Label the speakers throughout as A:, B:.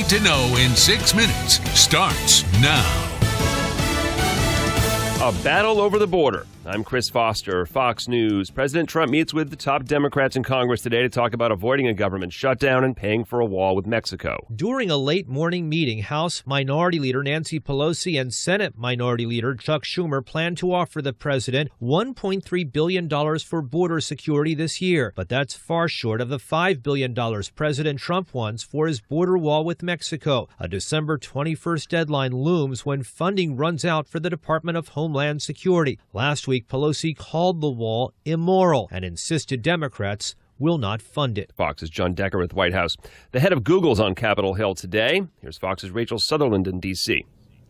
A: need to know in 6 minutes starts now.
B: A battle over the border. I'm Chris Foster, Fox News. President Trump meets with the top Democrats in Congress today to talk about avoiding a government shutdown and paying for a wall with Mexico.
C: During a late morning meeting, House Minority Leader Nancy Pelosi and Senate Minority Leader Chuck Schumer plan to offer the president $1.3 billion for border security this year. But that's far short of the $5 billion President Trump wants for his border wall with Mexico. A December 21st deadline looms when funding runs out for the Department of Homeland Security. Last week, Pelosi called the wall immoral and insisted Democrats will not fund it.
B: Fox's John Decker with White House. The head of Google's on Capitol Hill today. Here's Fox's Rachel Sutherland in D.C.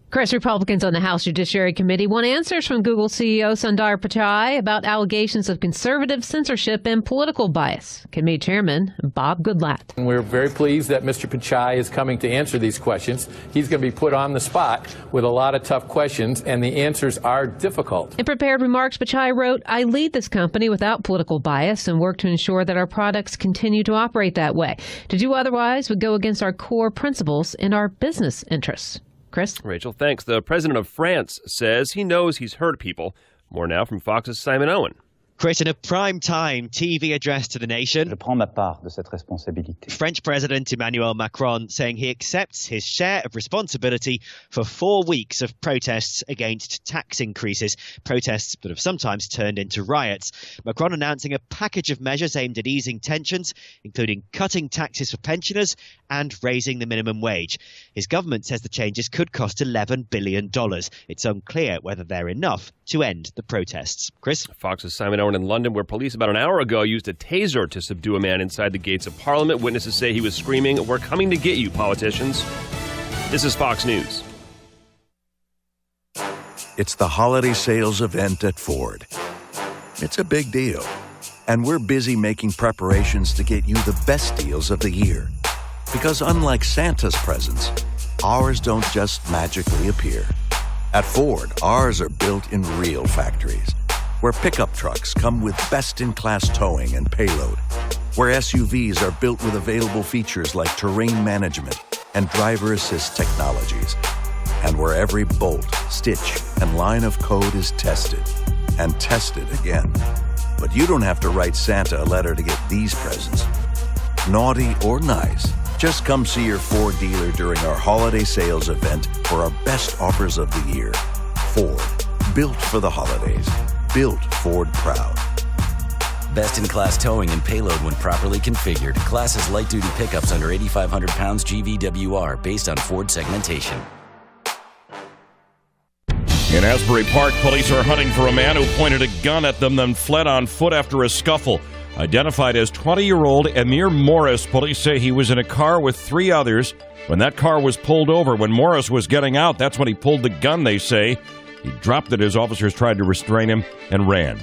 D: Chris, Republicans on the House Judiciary Committee want answers from Google CEO Sundar Pichai about allegations of conservative censorship and political bias. Committee Chairman Bob Goodlatte.
E: We're very pleased that Mr. Pichai is coming to answer these questions. He's going to be put on the spot with a lot of tough questions, and the answers are difficult.
D: In prepared remarks, Pichai wrote, "I lead this company without political bias and work to ensure that our products continue to operate that way. To do otherwise would go against our core principles and our business interests." Chris?
B: Rachel, thanks. The president of France says he knows he's hurt people. More now from Fox's Simon Owen.
F: Chris, in a prime-time TV address to the nation,
G: Je prends ma part de cette responsabilité.
F: French President Emmanuel Macron saying he accepts his share of responsibility for 4 weeks of protests against tax increases, protests that have sometimes turned into riots. Macron announcing a package of measures aimed at easing tensions, including cutting taxes for pensioners and raising the minimum wage. His government says the changes could cost $11 billion. It's unclear whether they're enough to end the protests. Chris?
B: Fox's Simon Owen in London, where police about an hour ago used a taser to subdue a man inside the gates of Parliament. Witnesses say he was screaming, "We're coming to get you, politicians." This is Fox News.
H: It's the holiday sales event at Ford. It's a big deal, and we're busy making preparations to get you the best deals of the year. Because unlike Santa's presents, ours don't just magically appear. At Ford, ours are built in real factories, where pickup trucks come with best-in-class towing and payload, where SUVs are built with available features like terrain management and driver assist technologies, and where every bolt, stitch, and line of code is tested and tested again. But you don't have to write Santa a letter to get these presents. Naughty or nice, just come see your Ford dealer during our holiday sales event for our best offers of the year. Ford, built for the holidays. Built Ford proud.
I: Best-in-class towing and payload when properly configured. Class as light-duty pickups under 8,500 pounds GVWR based on Ford segmentation.
J: In Asbury Park, police are hunting for a man who pointed a gun at them, then fled on foot after a scuffle. Identified as 20-year-old Amir Morris, police say he was in a car with 3 others when that car was pulled over. When Morris was getting out, that's when he pulled the gun, they say. He dropped it as officers tried to restrain him and ran.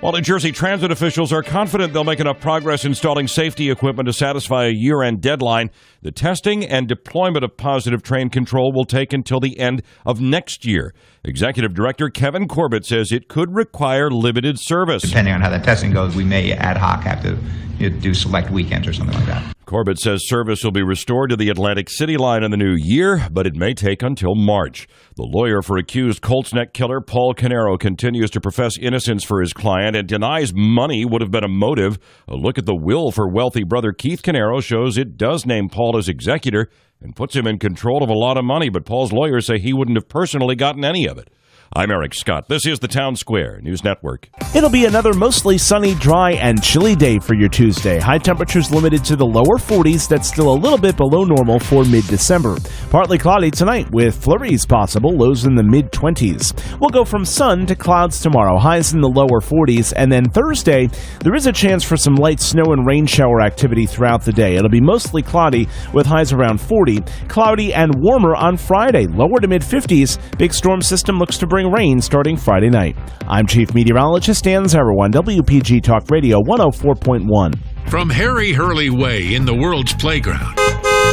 J: While New Jersey transit officials are confident they'll make enough progress installing safety equipment to satisfy a year-end deadline, the testing and deployment of positive train control will take until the end of next year. Executive Director Kevin Corbett says it could require limited service.
K: Depending on how that testing goes, we may ad hoc have to do select weekends or something like that.
J: Corbett says service will be restored to the Atlantic City line in the new year, but it may take until March. The lawyer for accused Colts Neck killer Paul Canaro continues to profess innocence for his client and denies money would have been a motive. A look at the will for wealthy brother Keith Canaro shows it does name Paul as executor and puts him in control of a lot of money, but Paul's lawyers say he wouldn't have personally gotten any of it. I'm Eric Scott. This is the Town Square News Network.
L: It'll be another mostly sunny, dry, and chilly day for your Tuesday. High temperatures limited to the lower 40s. That's still a little bit below normal for mid-December. Partly cloudy tonight with flurries possible, lows in the mid-20s. We'll go from sun to clouds tomorrow, highs in the lower 40s. And then Thursday, there is a chance for some light snow and rain shower activity throughout the day. It'll be mostly cloudy with highs around 40. Cloudy and warmer on Friday, lower to mid-50s. Big storm system looks to bring rain starting Friday night. I'm Chief Meteorologist Dan Zarawan, WPG Talk Radio 104.1.
A: From Harry Hurley Way in the world's playground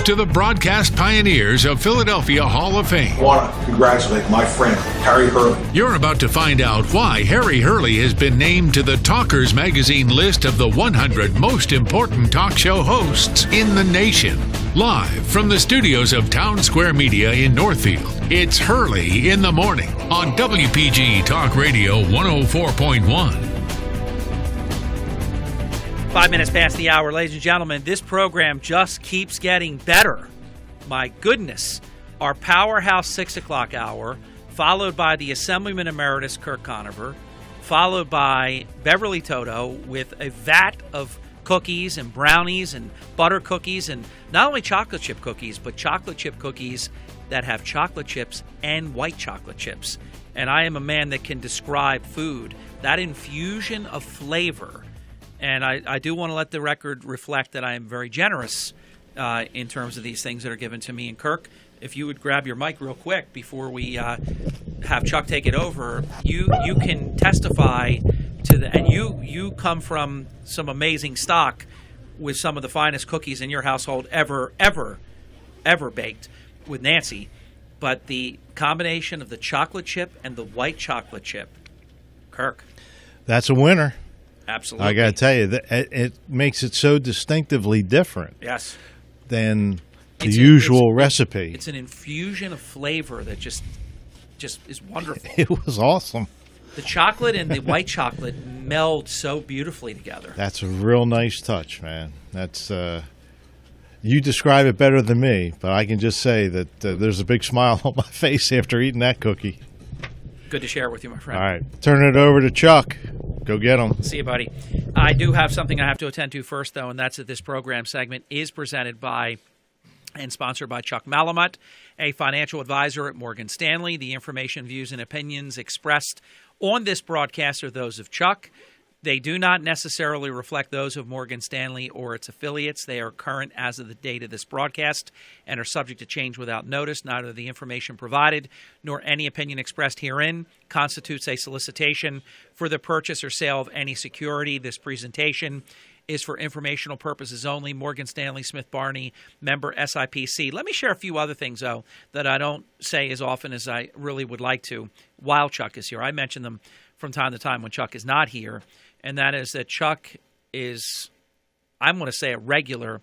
A: to the broadcast pioneers of Philadelphia Hall of Fame.
M: I want to congratulate my friend, Harry Hurley.
A: You're about to find out why Harry Hurley has been named to the Talkers magazine list of the 100 most important talk show hosts in the nation. Live from the studios of Town Square Media in Northfield, it's Hurley in the Morning on WPG Talk Radio 104.1.
N: 5 minutes past the hour, ladies and gentlemen. This program just keeps getting better. My goodness. Our powerhouse 6 o'clock hour, followed by the Assemblyman Emeritus Kirk Conover, followed by Beverly Toto with a vat of cookies and brownies and butter cookies, and not only chocolate chip cookies, but chocolate chip cookies that have chocolate chips and white chocolate chips. And I am a man that can describe food, that infusion of flavor. And I do want to let the record reflect that I am very generous in terms of these things that are given to me. And Kirk, if you would grab your mic real quick before we have Chuck take it over, you can testify to the, and you come from some amazing stock with some of the finest cookies in your household ever baked with Nancy. But the combination of the chocolate chip and the white chocolate chip, Kirk.
O: That's a winner.
N: Absolutely.
O: I got to tell you, it makes it so distinctively different than the usual recipe.
N: It's an infusion of flavor that just is wonderful.
O: It was awesome.
N: The chocolate and the white chocolate meld so beautifully together.
O: That's a real nice touch, man. That's you describe it better than me, but I can just say that there's a big smile on my face after eating that cookie.
N: Good to share with you, my friend.
O: All right, turn it over to Chuck. Go get him.
N: See you, buddy. I do have something I have to attend to first, though, and that's that this program segment is presented by and sponsored by Chuck Malamut, a financial advisor at Morgan Stanley. The information, views, and opinions expressed on this broadcast are those of Chuck. They do not necessarily reflect those of Morgan Stanley or its affiliates. They are current as of the date of this broadcast and are subject to change without notice. Neither the information provided nor any opinion expressed herein constitutes a solicitation for the purchase or sale of any security. This presentation is for informational purposes only. Morgan Stanley Smith Barney, member SIPC. Let me share a few other things, though, that I don't say as often as I really would like to while Chuck is here. I mention them from time to time when Chuck is not here, and that is that Chuck is, I'm going to say, a regular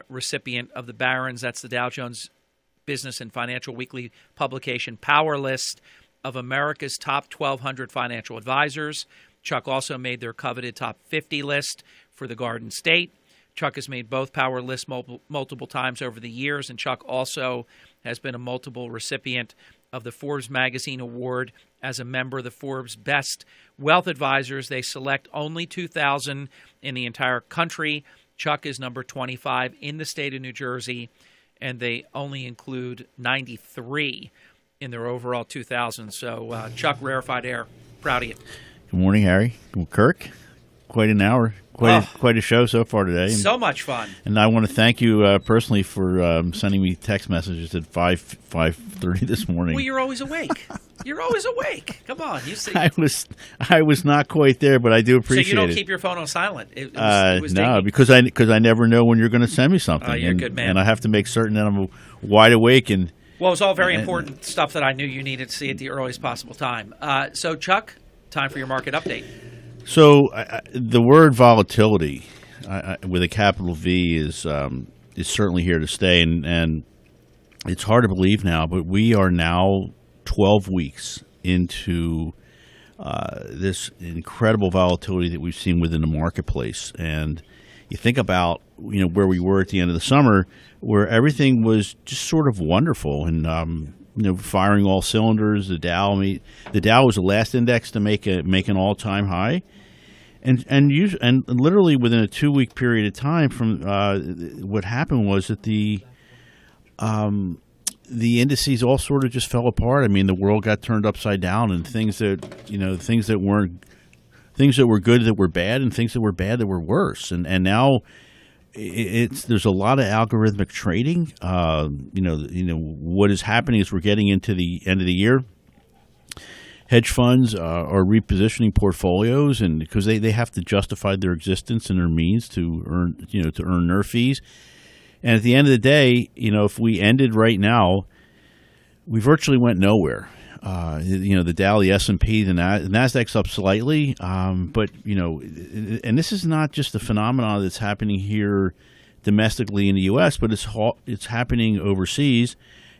N: recipient of the Barron's, that's the Dow Jones Business and Financial Weekly publication, Power List of America's top 1,200 financial advisors. Chuck also made their coveted top 50 list for the Garden State. Chuck has made both Power lists multiple times over the years, and Chuck also has been a multiple recipient of the Forbes Magazine Award as a member of the Forbes Best Wealth Advisors. They select only 2,000 in the entire country. Chuck is number 25 in the state of New Jersey, and they only include 93 in their overall 2,000. So, Chuck, rarefied air. Proud of you.
P: Good morning, Harry. Kirk. Quite an hour. Quite a show so far today.
N: So much fun.
P: And I want to thank you personally for sending me text messages at 5:30 this morning.
N: Well, you're always awake. You're always awake. Come on, you see.
P: I was not quite there, but I do appreciate it.
N: So you don't keep your phone on silent? It was
P: no, because I never know when you're going to send me something.
N: Oh, you're a good man.
P: And I have to make certain that I'm wide awake. And
N: well, it was all very important stuff that I knew you needed to see at the earliest possible time. So, Chuck, time for your market update.
P: So the word volatility with a capital V is certainly here to stay, and it's hard to believe now, but we are now 12 weeks into this incredible volatility that we've seen within the marketplace. And you think about where we were at the end of the summer, where everything was just sort of wonderful and firing all cylinders. The Dow was the last index to make an all-time high. And literally within a 2-week period of time, from what happened was that the indices all sort of just fell apart. I mean, the world got turned upside down, and things that were good that were bad, and things that were bad that were worse. And now there's a lot of algorithmic trading. What is happening is we're getting into the end of the year. Hedge funds are repositioning portfolios, and because they have to justify their existence and their means to earn their fees. And at the end of the day, if we ended right now, we virtually went nowhere. The Dow, the S&P, the Nasdaq's up slightly, but and this is not just a phenomenon that's happening here domestically in the U.S., but it's happening overseas.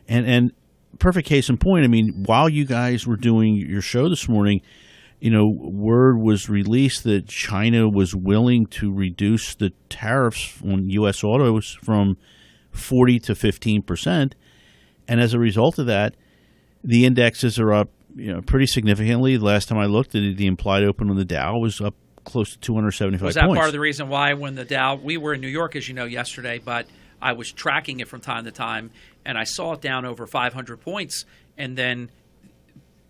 P: And perfect case in point, I mean, while you guys were doing your show this morning, word was released that China was willing to reduce the tariffs on U.S. autos from 40 to 15%. And as a result of that, the indexes are up pretty significantly. The last time I looked, the implied open on the Dow was up close to 275
N: points. Was that
P: points.
N: part of the reason why when the Dow, we were in New York, as you know, yesterday, but I was tracking it from time to time, and I saw it down over 500 points, and then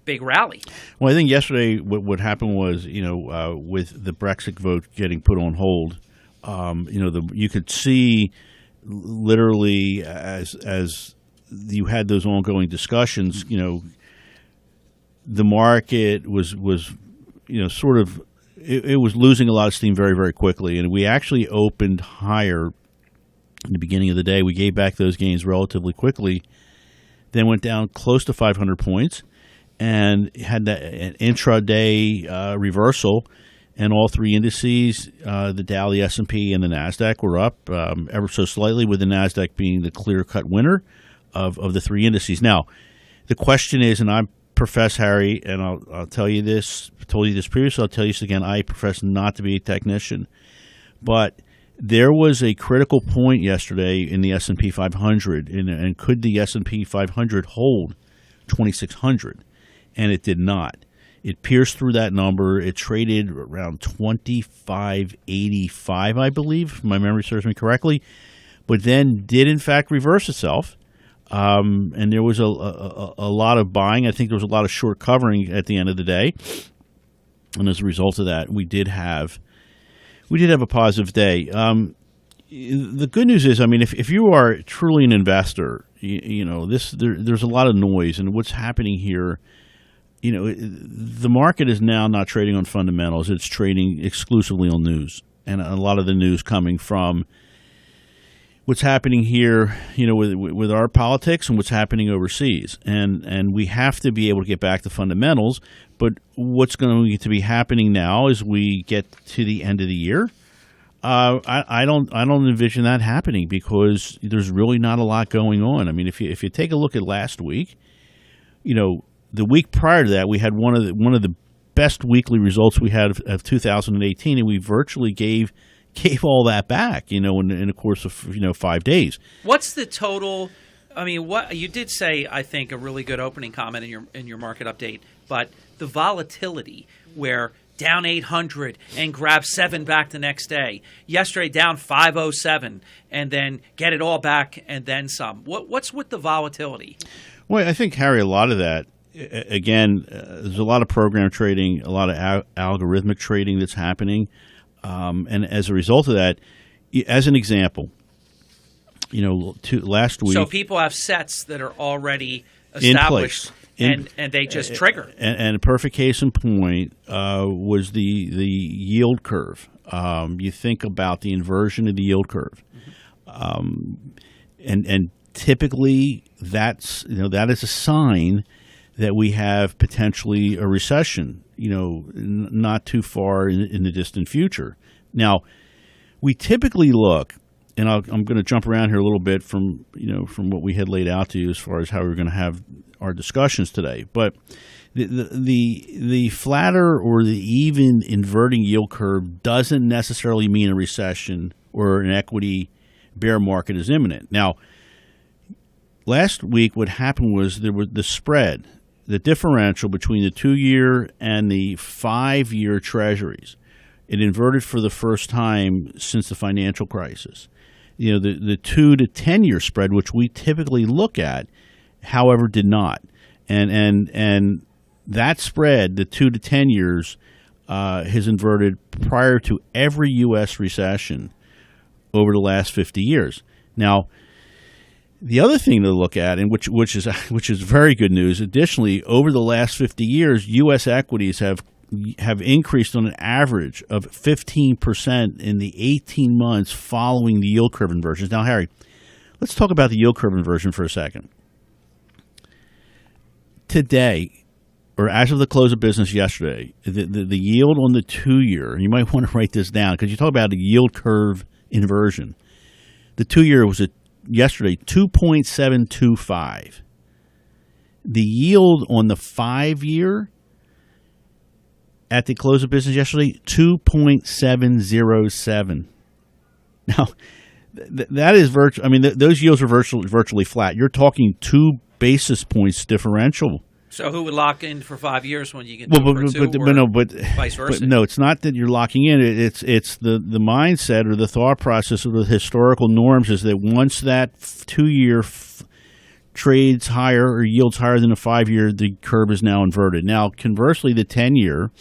N: big rally.
P: Well, I think yesterday what happened was, with the Brexit vote getting put on hold, you could see literally as you had those ongoing discussions, the market was sort of it was losing a lot of steam very, very quickly, and we actually opened higher in the beginning of the day. We gave back those gains relatively quickly, then went down close to 500 points, and had an intraday reversal. And all three indices, the Dow, the S&P, and the NASDAQ, were up ever so slightly, with the NASDAQ being the clear-cut winner of the three indices. Now, the question is, and I profess, Harry, and I'll tell you this, told you this previously, I'll tell you this again, I profess not to be a technician, but there was a critical point yesterday in the S&P 500, and could the S&P 500 hold 2,600? And it did not. It pierced through that number. It traded around 25.85, I believe, if my memory serves me correctly, but then did in fact reverse itself. And there was a lot of buying. I think there was a lot of short covering at the end of the day. And as a result of that, we did have a positive day. The good news is, I mean, if you are truly an investor, there's a lot of noise, and what's happening here. The market is now not trading on fundamentals. It's trading exclusively on news, and a lot of the news coming from what's happening here, with our politics and what's happening overseas. And we have to be able to get back to fundamentals. But what's going to be happening now as we get to the end of the year, I don't envision that happening, because there's really not a lot going on. I mean, if you take a look at last week, the week prior to that, we had one of the best weekly results we had of 2018, and we virtually gave all that back, in the course of 5 days.
N: What's the total? I mean, what you did say, I think, a really good opening comment in your market update, but the volatility where down 800 and grab 7 back the next day. Yesterday down 507 and then get it all back and then some. What's with the volatility?
P: Well, I think, Harry, a lot of that. Again, there's a lot of program trading, a lot of algorithmic trading that's happening. And as a result of that, as an example, last week.
N: So people have sets that are already established and they just trigger.
P: And a perfect case in point was the yield curve. You think about the inversion of the yield curve. And typically that is a sign that we have potentially a recession, not too far in the distant future. Now, we typically look, and I'm going to jump around here a little bit from what we had laid out to you as far as how we're going to have our discussions today. But the flatter or the even inverting yield curve doesn't necessarily mean a recession or an equity bear market is imminent. Now, last week what happened was there was the spread. The differential between the 2-year and the 5-year treasuries, it inverted for the first time since the financial crisis. The 2 to 10-year spread, which we typically look at, however, did not. And that spread, the 2 to 10 years, has inverted prior to every U.S. recession over the last 50 years. Now, the other thing to look at, and which is very good news, additionally, over the last 50 years, U.S. equities have increased on an average of 15% in the 18 months following the yield curve inversions. Now, Harry, let's talk about the yield curve inversion for a second. Today, or as of the close of business yesterday, the yield on the 2-year, and you might want to write this down because you talk about a yield curve inversion. The 2-year was yesterday 2.725. The yield on the 5-year at the close of business yesterday, 2.707. Now, that is virtual. I mean, those yields are virtually flat. You're talking 2 basis points differential.
N: So who would lock in for 5 years when you can do it for 2 vice versa?
P: But no, it's not that you're locking in. It's the mindset or the thought process or the historical norms is that once that 2-year trades higher or yields higher than a 5-year, the curve is now inverted. Now, conversely, the 10-year,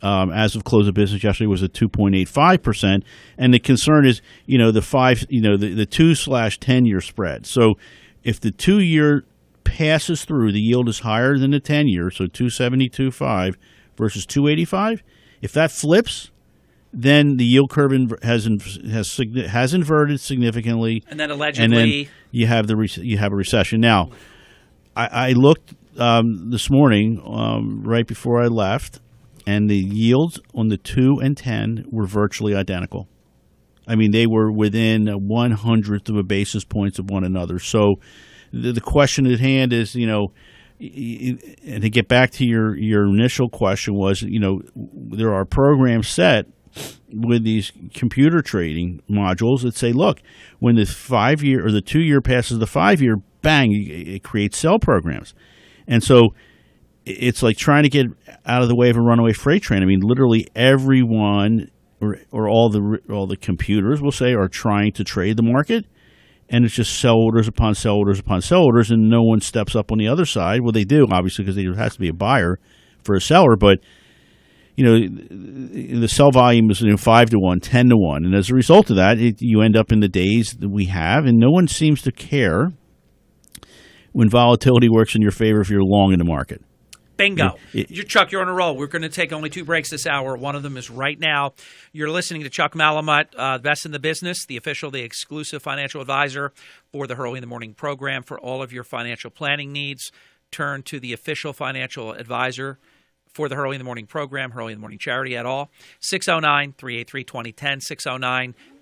P: as of close of business yesterday, was at 2.85%, and the concern is, the 2/10-year spread. So, if the 2-year passes through, the yield is higher than the 10-year, so 2.72.5 versus 2.85. If that flips, then the yield curve has inverted significantly,
N: and then allegedly,
P: and then you have a recession. Now, I looked this morning right before I left, and the yields on the 2 and 10 were virtually identical. I mean, they were within 1/100th of a basis points of one another. So the question at hand is, and to get back to your initial question was, there are programs set with these computer trading modules that say, look, when the 5-year or the 2-year passes the 5-year, bang, it creates sell programs. And so it's like trying to get out of the way of a runaway freight train. I mean, literally everyone or all the computers, we'll say, are trying to trade the market. And it's just sell orders upon sell orders upon sell orders, and no one steps up on the other side. Well, they do, obviously, because there has to be a buyer for a seller. But, the sell volume is 5 to 1, 10 to 1. And as a result of that, you end up in the days that we have, and no one seems to care when volatility works in your favor if you're long in the market.
N: Bingo. Chuck, you're on a roll. We're going to take only 2 breaks this hour. One of them is right now. You're listening to Chuck Malamut, Best in the Business, the exclusive financial advisor for the Hurley in the Morning program. For all of your financial planning needs, turn to the official financial advisor for the Hurley in the Morning program, Hurley in the Morning Charity et al. 609-383-2010,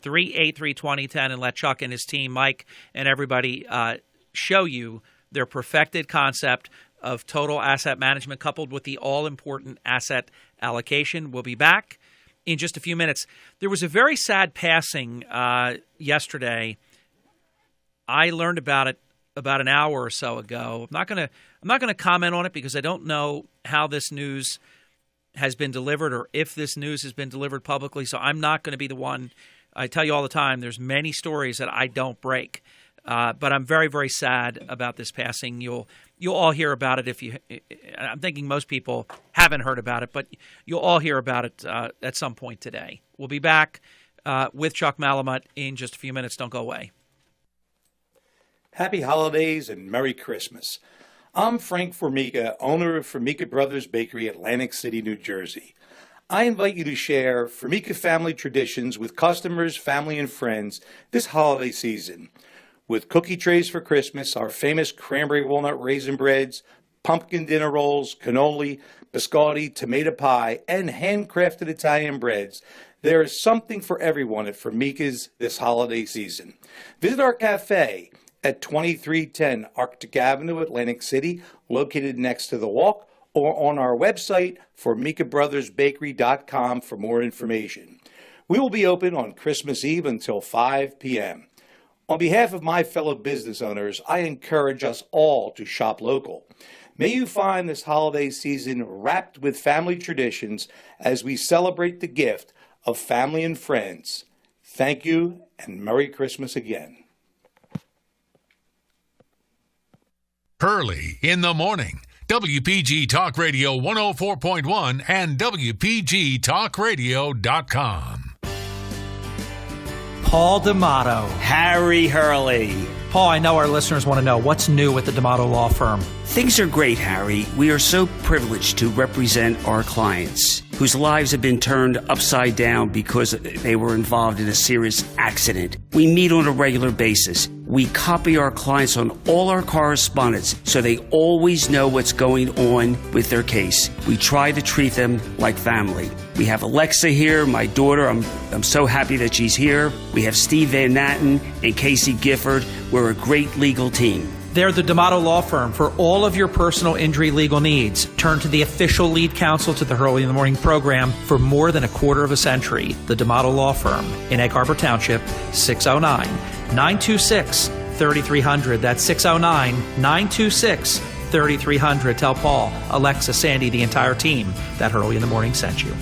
N: 609-383-2010, and let Chuck and his team, Mike and everybody, show you their perfected concept of total asset management coupled with the all-important asset allocation. We'll be back in just a few minutes. There was a very sad passing yesterday. I learned about it about an hour or so ago. I'm not going to comment on it because I don't know how this news has been delivered or if this news has been delivered publicly. So I'm not going to be the one. I tell you all the time, there's many stories that I don't break. But I'm very, very sad about this passing. You'll all hear about it I'm thinking most people haven't heard about it, but you'll all hear about it at some point today. We'll be back with Chuck Malamut in just a few minutes. Don't go away.
Q: Happy holidays and Merry Christmas. I'm Frank Formica, owner of Formica Brothers Bakery, Atlantic City, New Jersey. I invite you to share Formica family traditions with customers, family, and friends this holiday season. With cookie trays for Christmas, our famous cranberry walnut raisin breads, pumpkin dinner rolls, cannoli, biscotti, tomato pie, and handcrafted Italian breads, there is something for everyone at Formica's this holiday season. Visit our cafe at 2310 Arctic Avenue, Atlantic City, located next to the Walk, or on our website, formicabrothersbakery.com for more information. We will be open on Christmas Eve until 5 p.m. On behalf of my fellow business owners, I encourage us all to shop local. May you find this holiday season wrapped with family traditions as we celebrate the gift of family and friends. Thank you, and Merry Christmas again.
A: Hurley in the Morning. WPG Talk Radio 104.1 and WPGTalkRadio.com.
N: Paul D'Amato.
R: Harry Hurley.
N: Paul, I know our listeners want to know what's new with the D'Amato Law Firm.
R: Things are great, Harry. We are so privileged to represent our clients whose lives have been turned upside down because they were involved in a serious accident. We meet on a regular basis. We copy our clients on all our correspondence so they always know what's going on with their case. We try to treat them like family. We have Alexa here, my daughter. I'm so happy that she's here. We have Steve Van Natten and Casey Gifford. We're a great legal team.
N: They're the D'Amato Law Firm for all of your personal injury legal needs. Turn to the official lead counsel to the Hurley in the Morning program for more than a quarter of a century. The D'Amato Law Firm in Egg Harbor Township, 609-926-3300. That's 609-926-3300. Tell Paul, Alexa, Sandy, the entire team that Hurley in the Morning sent you.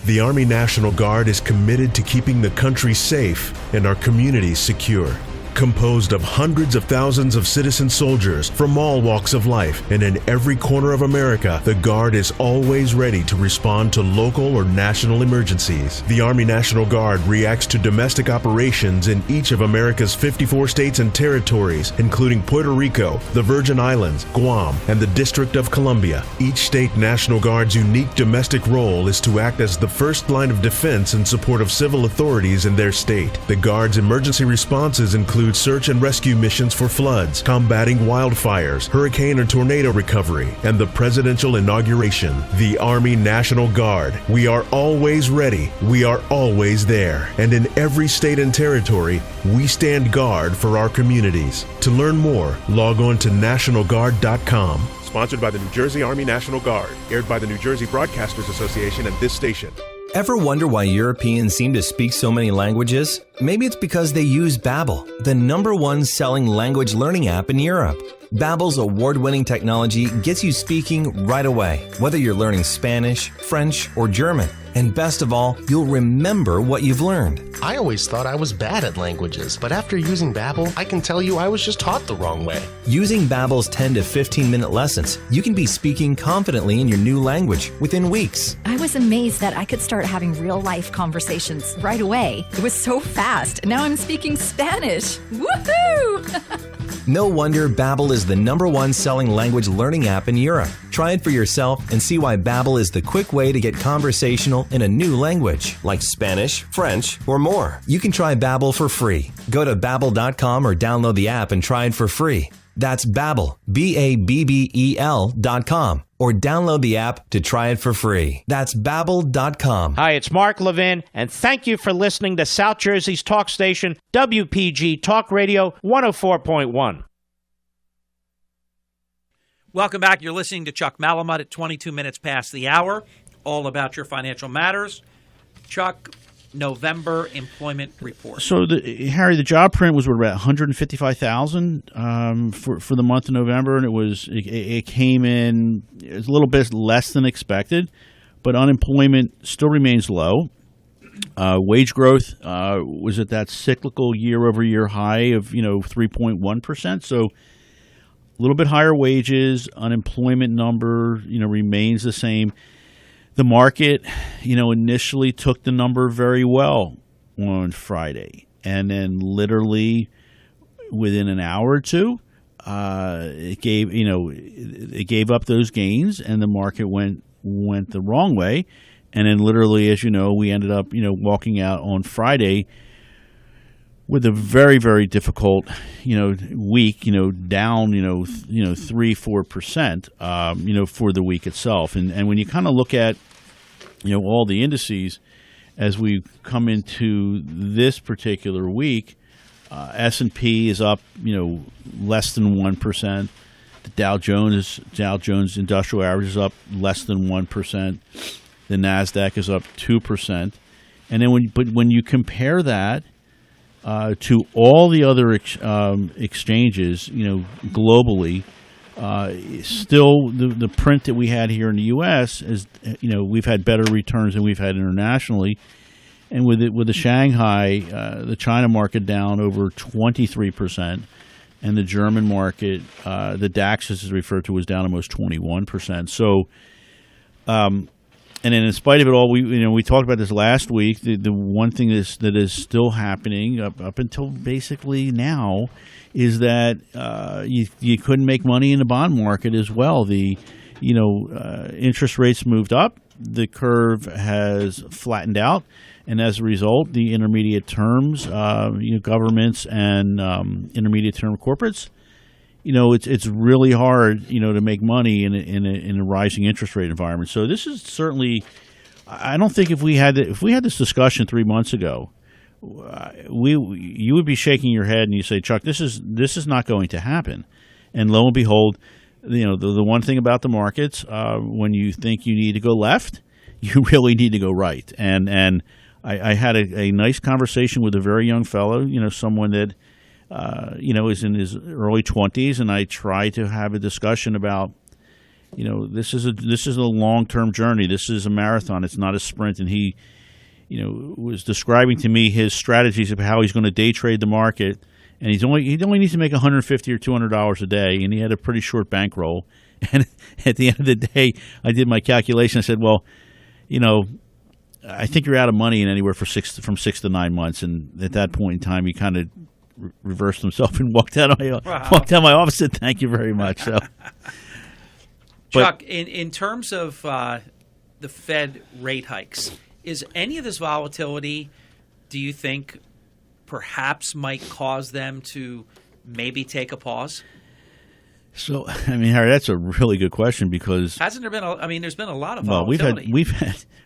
S: The Army National Guard is committed to keeping the country safe and our communities secure. Composed of hundreds of thousands of citizen soldiers from all walks of life and in every corner of America, the Guard is always ready to respond to local or national emergencies. The Army National Guard reacts to domestic operations in each of America's 54 states and territories, including Puerto Rico, the Virgin Islands, Guam, and the District of Columbia. Each state National Guard's unique domestic role is to act as the first line of defense in support of civil authorities in their state. The Guard's emergency responses include search and rescue missions for floods, combating wildfires, hurricane and tornado recovery, and the presidential inauguration. The Army National Guard. We are always ready. We are always there. And in every state and territory, we stand guard for our communities. To learn more, log on to nationalguard.com.
T: Sponsored by the New Jersey Army National Guard. Aired by the New Jersey Broadcasters Association and this station.
U: Ever wonder why Europeans seem to speak so many languages? Maybe it's because they use Babbel, the #1 selling language learning app in Europe. Babbel's award-winning technology gets you speaking right away, whether you're learning Spanish, French, or German. And best of all, you'll remember what you've learned.
V: I always thought I was bad at languages, but after using Babbel, I can tell you I was just taught the wrong way.
U: Using Babbel's 10 to 15-minute lessons, you can be speaking confidently in your new language within weeks.
W: I was amazed that I could start having real-life conversations right away. It was so fast. Now I'm speaking Spanish. Woohoo!
U: No wonder Babbel is the #1 selling language learning app in Europe. Try it for yourself and see why Babbel is the quick way to get conversational in a new language, like Spanish, French, or more. You can try Babbel for free. Go to Babbel.com or download the app and try it for free. That's Babbel, Babbel.com, or download the app to try it for free. That's Babbel.com.
X: Hi, it's Mark Levin, and thank you for listening to South Jersey's talk station, WPG Talk Radio 104.1.
N: Welcome back. You're listening to Chuck Malamut at 22 minutes past the hour, all about your financial matters. Chuck, November employment report.
P: So, Harry, the job print was about 155,000 for the month of November, and it came in a little bit less than expected, but unemployment still remains low. Wage growth was at that cyclical year-over-year high of 3.1%. So, a little bit higher wages. Unemployment number remains the same. The market, initially took the number very well on Friday, and then literally within an hour or two, it gave up those gains, and the market went the wrong way, and then literally, as you know, we ended up walking out on Friday with a very, very difficult week, down 3-4%, for the week itself, and when you kind of look at all the indices as we come into this particular week, S&P is up less than 1%. The Dow Jones Industrial Average is up less than 1%. The Nasdaq is up 2%, and then when you compare that to all the other exchanges, globally, still the print that we had here in the U.S. is, we've had better returns than we've had internationally, and with the Shanghai, the China market down over 23%, and the German market, the DAX, as is referred to, was down almost 21%. So, and then in spite of it all, we talked about this last week. The one thing that is still happening up until basically now is that you couldn't make money in the bond market as well. The interest rates moved up, the curve has flattened out, and as a result, the intermediate terms, governments and intermediate term corporates, it's really hard, to make money in a rising interest rate environment. So this is certainly, I don't think if we had this discussion 3 months ago, you would be shaking your head and you say, Chuck, this is not going to happen. And lo and behold, the one thing about the markets, when you think you need to go left, you really need to go right. And I had a nice conversation with a very young fellow, someone that is in his early 20s, and I try to have a discussion about, this is a long-term journey. This is a marathon. It's not a sprint. And he, was describing to me his strategies of how he's going to day trade the market, and he only needs to make $150 or $200 a day, and he had a pretty short bankroll. And at the end of the day, I did my calculation. I said, well, I think you're out of money in anywhere from 6 to 9 months. And at that point in time, he kind of reversed himself and walked out of my office and said, thank you very much. So,
N: Chuck, in terms of the Fed rate hikes, is any of this volatility, do you think, perhaps might cause them to maybe take a pause?
P: So, Harry, that's a really good question because
N: hasn't there been? There's been a lot of volatility.
P: Well,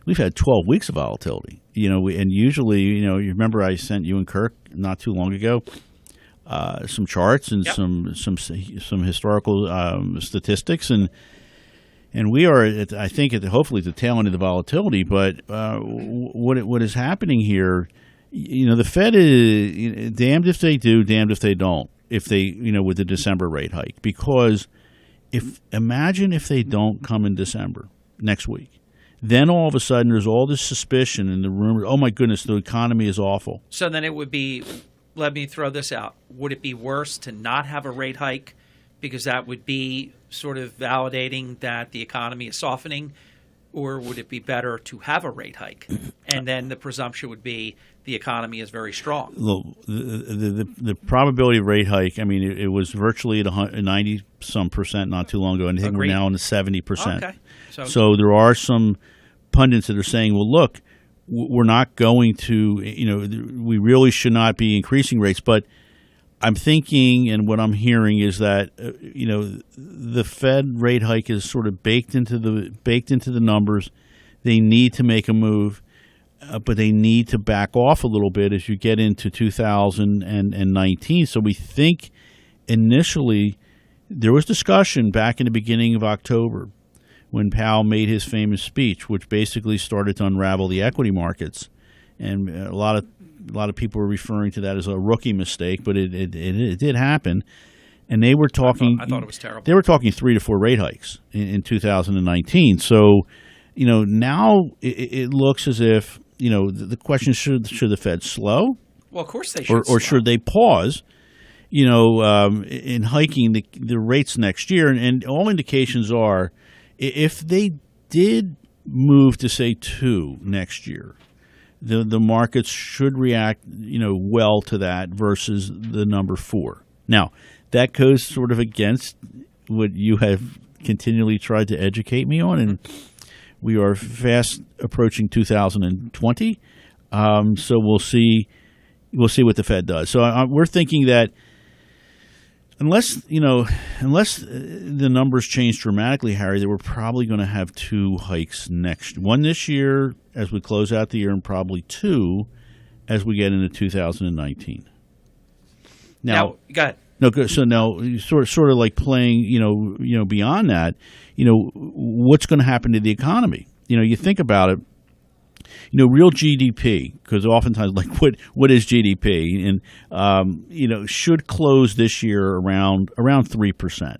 P: we've had 12 weeks of volatility. And usually, you remember I sent you and Kirk not too long ago some charts and some historical statistics, and we are, I think, hopefully at the tail end of the volatility. But what is happening here? The Fed is damned if they do, damned if they don't. If they, with the December rate hike, because imagine if they don't come in December next week, then all of a sudden there's all this suspicion and the rumor. Oh my goodness, the economy is awful.
N: So then it would be. Let me throw this out. Would it be worse to not have a rate hike because that would be sort of validating that the economy is softening, or would it be better to have a rate hike and then the presumption would be the economy is very strong?
P: Look, the probability of rate hike, it was virtually at 90-some percent not too long ago, and I think we're now in the 70%.
N: Okay.
P: So there are some pundits that are saying, well, look, we're not going to, we really should not be increasing rates. But I'm thinking, and what I'm hearing is that, the Fed rate hike is sort of baked into the numbers. They need to make a move. But they need to back off a little bit as you get into 2019. So we think initially there was discussion back in the beginning of October when Powell made his famous speech, which basically started to unravel the equity markets. And a lot of people were referring to that as a rookie mistake, but it did happen. And they were talking.
N: I thought it was terrible.
P: They were talking 3 to 4 rate hikes in 2019. So, now it looks as if. The question should the Fed slow?
N: Well, of course they should.
P: Or should they pause? In hiking the rates next year, and all indications are, if they did move to say 2 next year, the markets should react well to that versus the number 4. Now that goes sort of against what you have continually tried to educate me on, and we are fast approaching 2020, so we'll see what the Fed does. So we're thinking that unless the numbers change dramatically, Harry, that we're probably going to have 2 hikes one this year as we close out the year, and probably 2 as we get into 2019.
N: Now go ahead.
P: No, so now sort of like playing, beyond that, what's going to happen to the economy? You think about it, real GDP, because oftentimes, like, what is GDP? And, should close this year around 3%.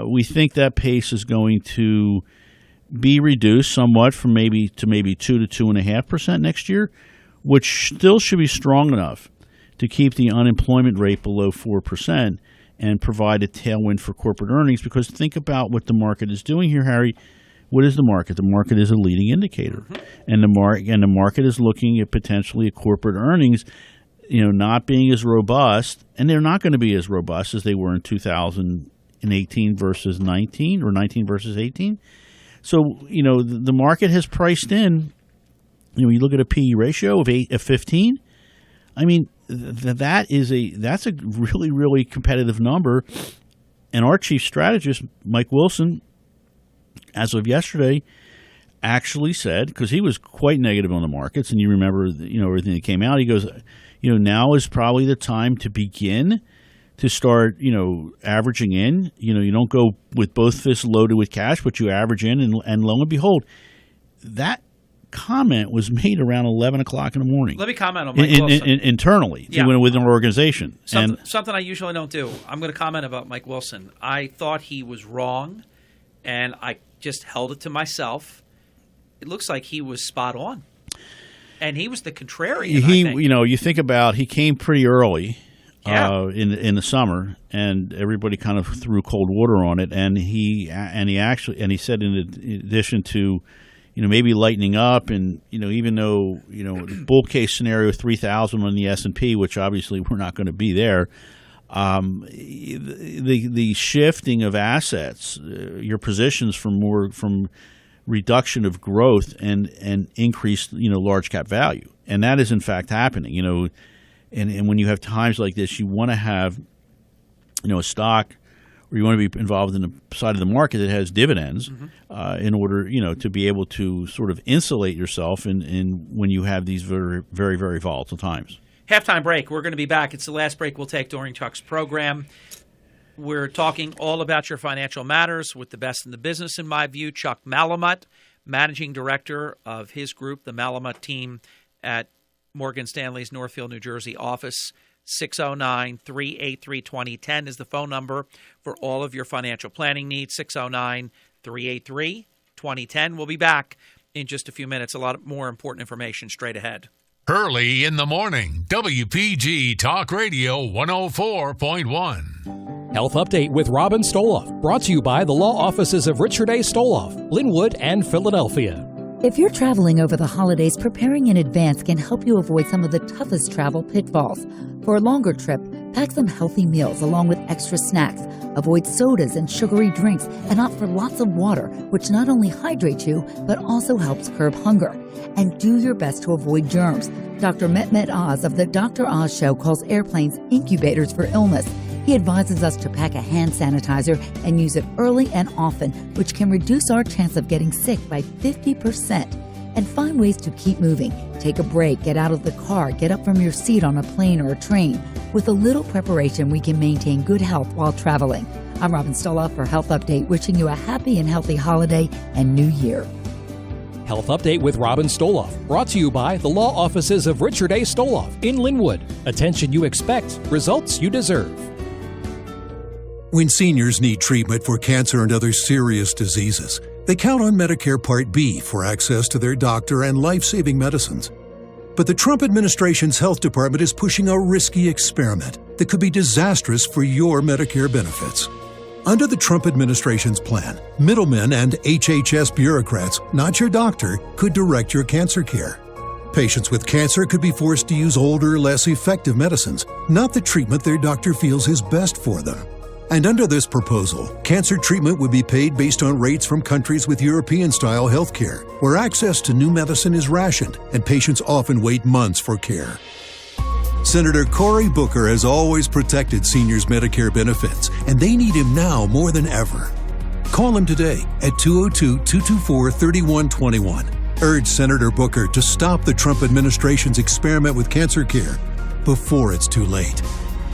P: We think that pace is going to be reduced somewhat from maybe 2 to 2.5% next year, which still should be strong enough to keep the unemployment rate below 4% and provide a tailwind for corporate earnings. Because think about what the market is doing here, Harry. What is the market? The market is a leading indicator, and the market is looking at potentially corporate earnings, not being as robust, and they're not going to be as robust as they were in 2018 versus 19 or 19 versus 18. So, the market has priced in, you look at a PE ratio of 15. I mean, that's a really, really competitive number. And our chief strategist, Mike Wilson, as of yesterday, actually said, because he was quite negative on the markets, and you remember, everything that came out, he goes, now is probably the time to begin to start, averaging in. You don't go with both fists loaded with cash, but you average in, and lo and behold, that comment was made around 11 o'clock in the morning.
N: Let me comment on Mike Wilson.
P: Internally, within our organization.
N: Something I usually don't do. I'm going to comment about Mike Wilson. I thought he was wrong, and I just held it to myself. It looks like he was spot on. And he was the contrarian, I think.
P: You think about, he came pretty early in the summer, and everybody kind of threw cold water on it. And he said, in addition to maybe lightening up, and even though bull case scenario 3,000 on the S&P, which obviously we're not going to be there. The shifting of assets, your positions from reduction of growth and increased large cap value, and that is in fact happening. And when you have times like this, you want to have a stock, or you want to be involved in the side of the market that has dividends, in order to be able to sort of insulate yourself in when you have these very, very, very volatile times.
N: Halftime break. We're going to be back. It's the last break we'll take during Chuck's program. We're talking all about your financial matters with the best in the business, in my view. Chuck Malamut, managing director of his group, the Malamut team at Morgan Stanley's Northfield, New Jersey office. 609-383-2010 is the phone number for all of your financial planning needs. 609-383-2010. We'll be back in just a few minutes. A lot more important information straight ahead.
A: Early in the morning, WPG Talk Radio 104.1.
C: Health Update with Robin Stoloff, brought to you by the law offices of Richard A. Stoloff, Linwood, and Philadelphia.
D: If you're traveling over the holidays, preparing in advance can help you avoid some of the toughest travel pitfalls. For a longer trip, pack some healthy meals along with extra snacks. Avoid sodas and sugary drinks and opt for lots of water, which not only hydrates you, but also helps curb hunger. And do your best to avoid germs. Dr. Mehmet Oz of the Dr. Oz Show calls airplanes incubators for illness. He advises us to pack a hand sanitizer and use it early and often, which can reduce our chance of getting sick by 50%. And find ways to keep moving. Take a break, get out of the car, get up from your seat on a plane or a train. With a little preparation, we can maintain good health while traveling. I'm Robin Stoloff for Health Update, wishing you a happy and healthy holiday and New Year.
C: Health Update with Robin Stoloff, brought to you by the law offices of Richard A. Stoloff in Linwood. Attention you expect, results you deserve.
E: When seniors need treatment for cancer and other serious diseases, they count on Medicare Part B for access to their doctor and life-saving medicines. But the Trump administration's health department is pushing a risky experiment that could be disastrous for your Medicare benefits. Under the Trump administration's plan, middlemen and HHS bureaucrats, not your doctor, could direct your cancer care. Patients with cancer could be forced to use older, less effective medicines, not the treatment their doctor feels is best for them. And under this proposal, cancer treatment would be paid based on rates from countries with European-style healthcare, where access to new medicine is rationed and patients often wait months for care. Senator Cory Booker has always protected seniors' Medicare benefits, and they need him now more than ever. Call him today at 202-224-3121. Urge Senator Booker to stop the Trump administration's experiment with cancer care before it's too late.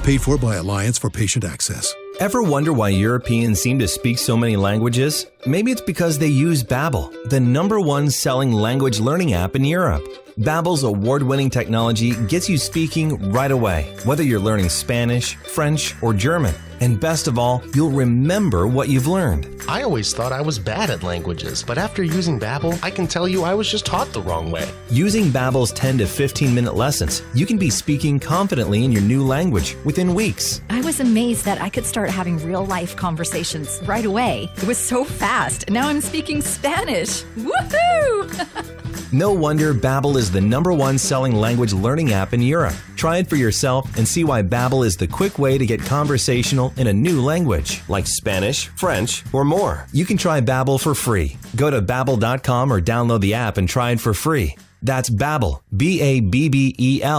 E: Paid for by Alliance for Patient Access.
U: Ever wonder why Europeans seem to speak so many languages? Maybe it's because they use Babbel, the #1 selling language learning app in Europe. Babbel's award-winning technology gets you speaking right away, whether you're learning Spanish, French, or German. And best of all, you'll remember what you've learned.
V: I always thought I was bad at languages, but after using Babbel, I can tell you I was just taught the wrong way.
U: Using Babbel's 10 to 15-minute lessons, you can be speaking confidently in your new language within weeks.
W: I was amazed that I could start having real-life conversations right away. It was so fast. Now I'm speaking Spanish. Woohoo!
U: No wonder Babbel is the #1 selling language learning app in Europe. Try it for yourself and see why Babbel is the quick way to get conversational in a new language, like Spanish, French, or more. You can try Babbel for free. Go to Babbel.com or download the app and try it for free. That's Babbel, Babbel.com,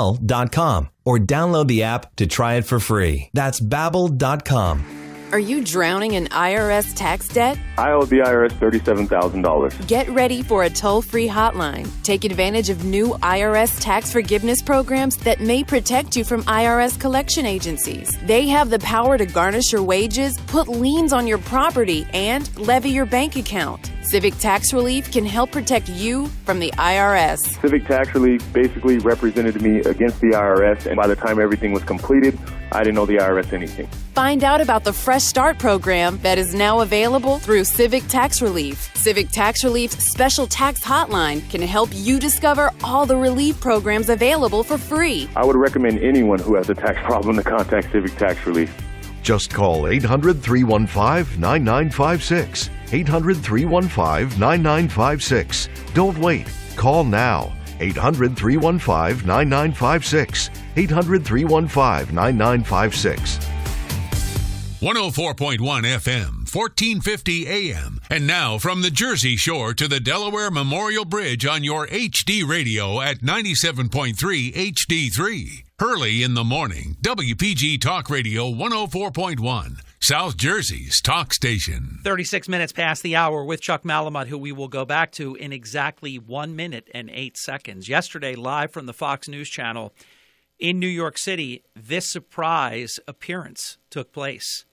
U: or download the app to try it for free. That's Babbel.com.
B: Are you drowning in IRS tax debt?
F: I owe the IRS $37,000.
B: Get ready for a toll-free hotline. Take advantage of new IRS tax forgiveness programs that may protect you from IRS collection agencies. They have the power to garnish your wages, put liens on your property, and levy your bank account. Civic Tax Relief can help protect you from the IRS.
F: Civic Tax Relief basically represented me against the IRS, and by the time everything was completed, I didn't owe the IRS anything.
B: Find out about the Fresh Start program that is now available through Civic Tax Relief. Civic Tax Relief's special tax hotline can help you discover all the relief programs available for free.
F: I would recommend anyone who has a tax problem to contact Civic Tax Relief.
G: Just call 800-315-9956. 800-315-9956. Don't wait. Call now. 800-315-9956. 800-315-9956.
A: 104.1 FM, 1450 AM. And now from the Jersey Shore to the Delaware Memorial Bridge on your HD radio at 97.3 HD3. Hurley in the morning. WPG Talk Radio 104.1. South Jersey's talk station.
N: 36 minutes past the hour with Chuck Malamut, who we will go back to in exactly 1 minute and 8 seconds. Yesterday, live from the Fox News Channel in New York City, this surprise appearance took place.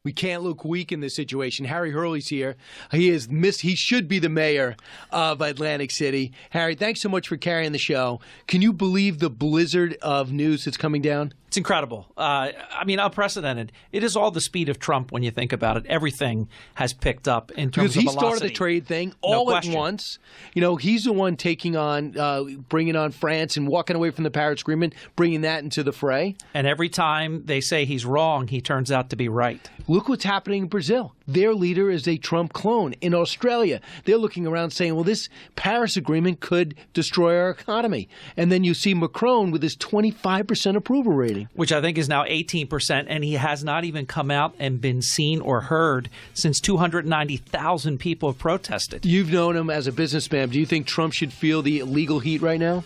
H: We can't look weak in this situation. Harry Hurley's here. He should be the mayor of Atlantic City. Harry, thanks so much for carrying the show. Can you believe the blizzard of news that's coming down?
N: It's incredible. Unprecedented. It is all the speed of Trump when you think about it. Everything has picked up in terms of velocity.
H: Because he started the trade thing all at once. You know, he's the one bringing on France and walking away from the Paris Agreement, bringing that into the fray.
N: And every time they say he's wrong, he turns out to be right.
H: Look what's happening in Brazil. Their leader is a Trump clone. In Australia, they're looking around saying, well, this Paris Agreement could destroy our economy. And then you see Macron with his 25% approval rating.
N: Which I think is now 18%, and he has not even come out and been seen or heard since 290,000 people have protested.
H: You've known him as a businessman. Do you think Trump should feel the legal heat right now?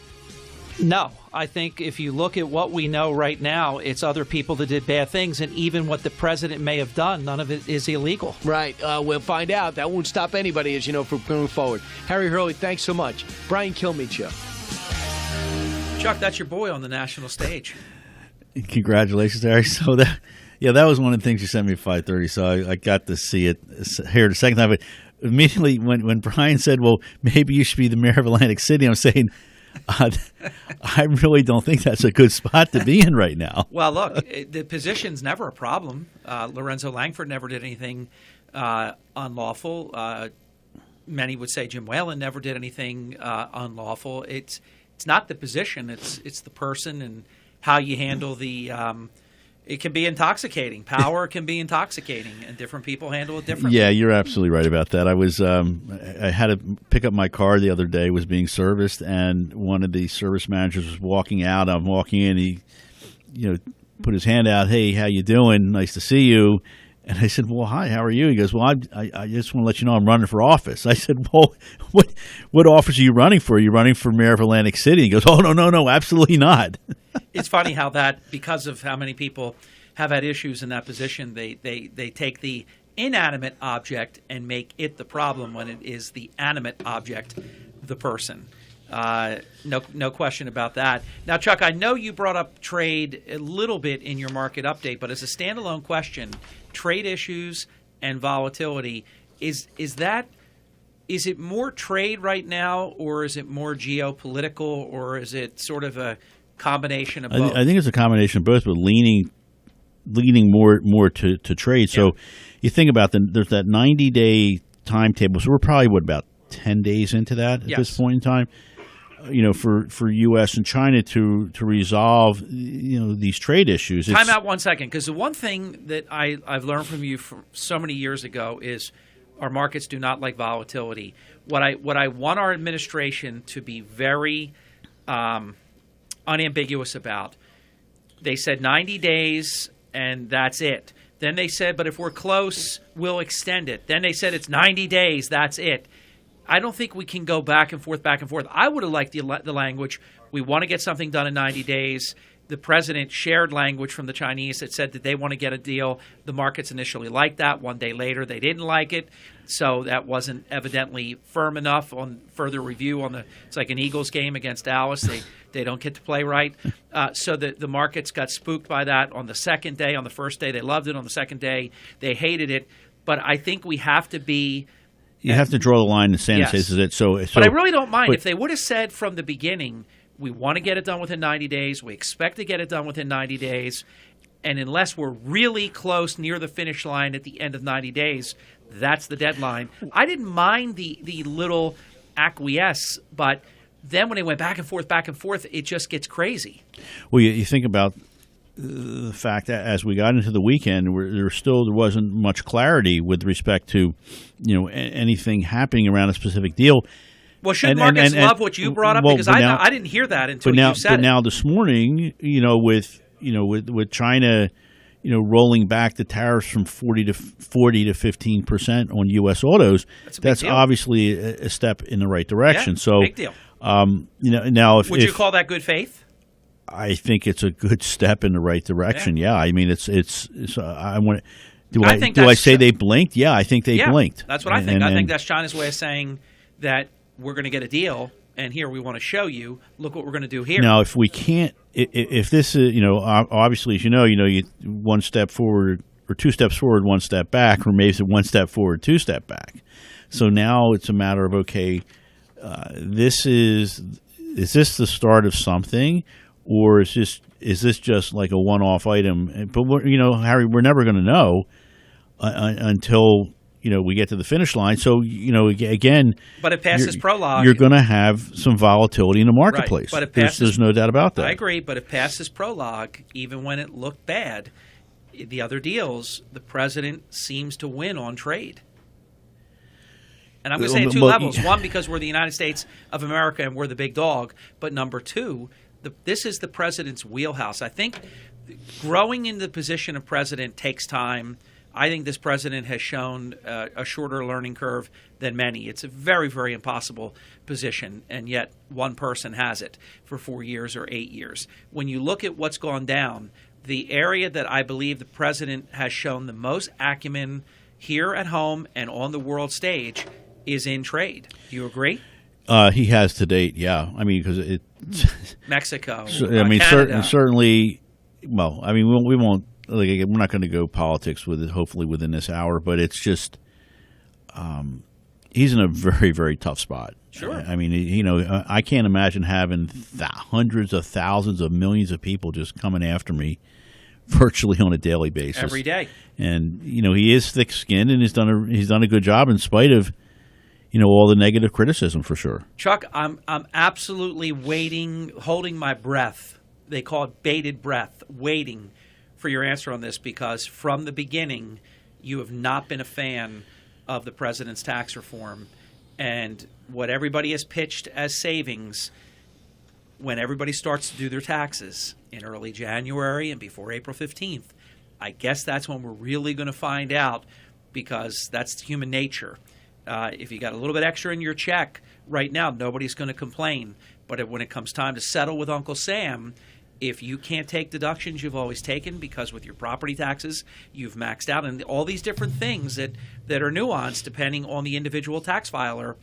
N: No. I think if you look at what we know right now, it's other people that did bad things, and even what the president may have done, none of it is illegal.
H: Right. We'll find out. That won't stop anybody, as you know, from going forward. Harry Hurley, thanks so much. Brian Kilmeade Show.
N: Chuck, that's your boy on the national stage.
P: Congratulations, Harry. So that was one of the things you sent me at 5:30. So I got to see it here the second time. But immediately when Brian said, "Well, maybe you should be the mayor of Atlantic City," I'm saying, I really don't think that's a good spot to be in right now.
N: Well, look, the position's never a problem. Lorenzo Langford never did anything unlawful. Many would say Jim Whalen never did anything unlawful. It's not the position; it's the person and how you handle the it can be intoxicating. Power can be intoxicating, and different people handle it differently.
P: Yeah, you're absolutely right about that. I was I had to pick up my car the other day, was being serviced, and one of the service managers was walking out. I'm walking in. He, put his hand out. Hey, how you doing? Nice to see you. And I said, well, hi, how are you? He goes, well, I just want to let you know I'm running for office. I said, well, what office are you running for? Are you running for mayor of Atlantic City? He goes, oh, no, absolutely not.
N: It's funny how that, because of how many people have had issues in that position, they take the inanimate object and make it the problem when it is the animate object, the person. No question about that. Now, Chuck, I know you brought up trade a little bit in your market update, but as a standalone question, trade issues and volatility, is it more trade right now, or is it more geopolitical, or is it sort of a combination of both?
P: I think it's a combination of both, but leaning more to trade. Yeah. So you think about there's that 90-day timetable. So we're probably about 10 days into that at this point in time. For U.S. and China to resolve, these trade issues.
N: Time out 1 second, because the one thing that I've learned from you from so many years ago is Our markets do not like volatility. What I want our administration to be very unambiguous about, they said 90 days and that's it. Then they said, but if we're close, we'll extend it. Then they said it's 90 days, that's it. I don't think we can go back and forth, back and forth. I would have liked the language, we want to get something done in 90 days. The president shared language from the Chinese that said that they want to get a deal. The markets initially liked that. 1 day later, they didn't like it. So that wasn't evidently firm enough on further review. It's like an Eagles game against Dallas. They don't get to play right. So the markets got spooked by that on the second day. On the first day, they loved it. On the second day, they hated it. But I think we have to be –
P: You have to draw the line in the sand and say,
N: Yes.
P: this is it. So,
N: but I really don't mind if they would have said from the beginning, we want to get it done within 90 days. We expect to get it done within 90 days. And unless we're really close near the finish line at the end of 90 days, that's the deadline. I didn't mind the little acquiesce, but then when they went back and forth, it just gets crazy.
P: Well, you think about the fact that as we got into the weekend, there wasn't much clarity with respect to anything happening around a specific deal.
N: Well, should markets love what you brought up? Because I didn't hear that until you said it.
P: But now this morning, with China, rolling back the tariffs from 40 to 15% on U.S. autos, that's obviously a step in the right direction.
N: Yeah,
P: so,
N: big deal.
P: Now
N: would you call that good faith?
P: I think it's a good step in the right direction. Yeah, I mean it's I want. Do I say they blinked? Yeah, I think they blinked.
N: That's what I think. I think that's China's way of saying that we're going to get a deal, and here we want to show you. Look what we're going to do here.
P: Now, if we can't, if this is, obviously, as you one step forward or two steps forward, one step back, or maybe it's one step forward, two step back. So now it's a matter of is this the start of something, or is this just like a one-off item? But Harry, we're never going to know until we get to the finish line. So, again,
N: but it passes prologue.
P: You're going to have some volatility in the marketplace.
N: Right. But it passes,
P: there's no doubt about that.
N: I agree, but it passes prologue, even when it looked bad. The other deals, the president seems to win on trade. And I'm going to say two levels. One, because we're the United States of America and we're the big dog. But number two, this is the president's wheelhouse. I think growing in the position of president takes time. I think this president has shown a shorter learning curve than many. It's a very, very impossible position, and yet one person has it for 4 years or 8 years. When you look at what's gone down, the area that I believe the president has shown the most acumen here at home and on the world stage is in trade. Do you agree?
P: He has to date, yeah. I mean, because
N: Mexico,
P: Canada. Certainly. Well, I mean, we won't. We're not going to go politics with it, hopefully within this hour, but it's just he's in a very, very tough spot.
N: Sure.
P: I mean, I can't imagine having hundreds of thousands of millions of people just coming after me virtually on a daily basis.
N: Every day.
P: And, he is thick-skinned, and he's done a good job in spite of, all the negative criticism for sure.
N: Chuck, I'm absolutely waiting, holding my breath. They call it bated breath, waiting for your answer on this, because from the beginning you have not been a fan of the president's tax reform, and what everybody has pitched as savings when everybody starts to do their taxes in early January and before April 15th. I guess that's when we're really going to find out, because that's human nature. If you got a little bit extra in your check right now, nobody's going to complain, but when it comes time to settle with Uncle Sam, if you can't take deductions you've always taken because with your property taxes you've maxed out, and all these different things that are nuanced depending on the individual tax filer,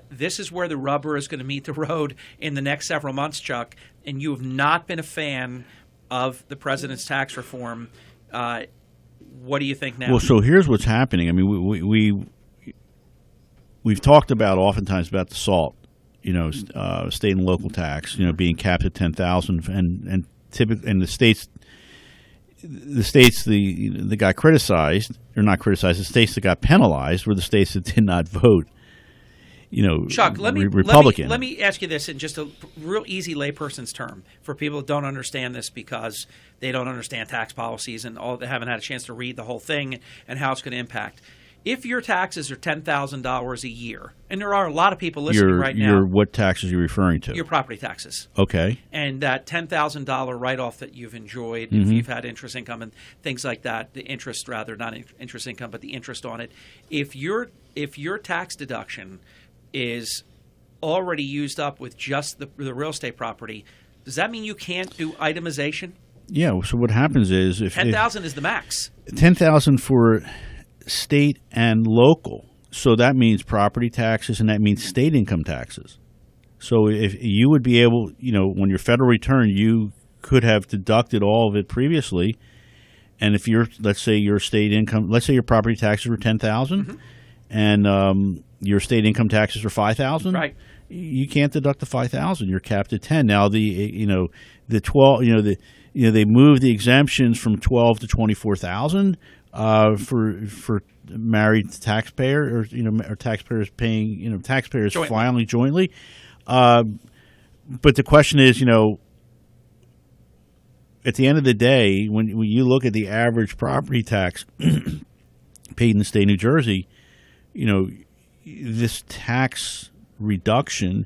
N: this is where the rubber is going to meet the road in the next several months, Chuck, and you have not been a fan of the president's tax reform. What do you think now?
P: Well, so here's what's happening. I mean, we've talked about oftentimes about the SALT. State and local tax, being capped at 10,000, and typically, and the states that got criticized, or not criticized, the states that got penalized were the states that did not vote.
N: Chuck,
P: Republican.
N: Let me ask you this in just a real easy layperson's term for people that don't understand this because they don't understand tax policies and they haven't had a chance to read the whole thing and how it's going to impact. If your taxes are $10,000 a year, and there are a lot of people listening right now.
P: What taxes are you referring to?
N: Your property taxes.
P: Okay.
N: And that $10,000 write-off that you've enjoyed, if you've had interest income and things like that, the interest rather, not interest income, but the interest on it. If your tax deduction is already used up with just the real estate property, does that mean you can't do itemization?
P: Yeah. So what happens is if
N: $10,000 is the max.
P: $10,000 for state and local. So that means property taxes, and that means state income taxes. So if you would be able, when your federal return, you could have deducted all of it previously. And if let's say your state income, let's say your property taxes were $10,000, and your state income taxes are $5,000.
N: Right.
P: You can't deduct the $5,000. You're capped at $10,000. Now the 12, they moved the exemptions from $12,000 to $24,000 for married taxpayer or taxpayers paying taxpayers
N: jointly.
P: Filing jointly. But the question is, at the end of the day, when you look at the average property tax paid in the state of New Jersey, this tax reduction,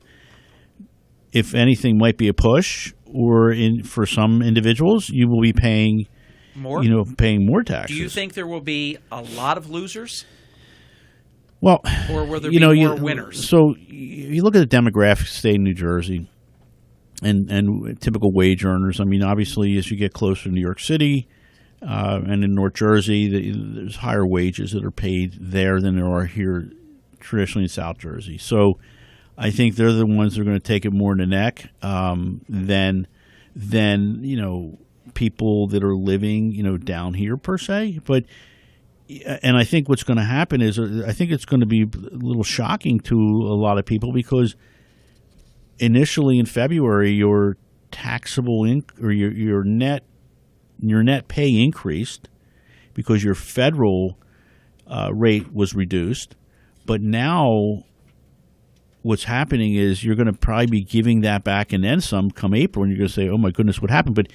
P: if anything, might be a push, or for some individuals, you will be paying
N: more,
P: paying more taxes.
N: Do you think there will be a lot of losers?
P: Well,
N: or will there be more winners?
P: So you look at the demographics of the state of New Jersey and typical wage earners. I mean, obviously, as you get closer to New York City and in North Jersey, there's higher wages that are paid there than there are here traditionally in South Jersey. So I think they're the ones that are going to take it more in the neck than people that are living, down here per se. And I think what's going to happen is I think it's going to be a little shocking to a lot of people, because initially in February your taxable or your net pay increased because your federal rate was reduced. But now what's happening is you're going to probably be giving that back and then some come April, and you're going to say, "Oh my goodness, what happened?" But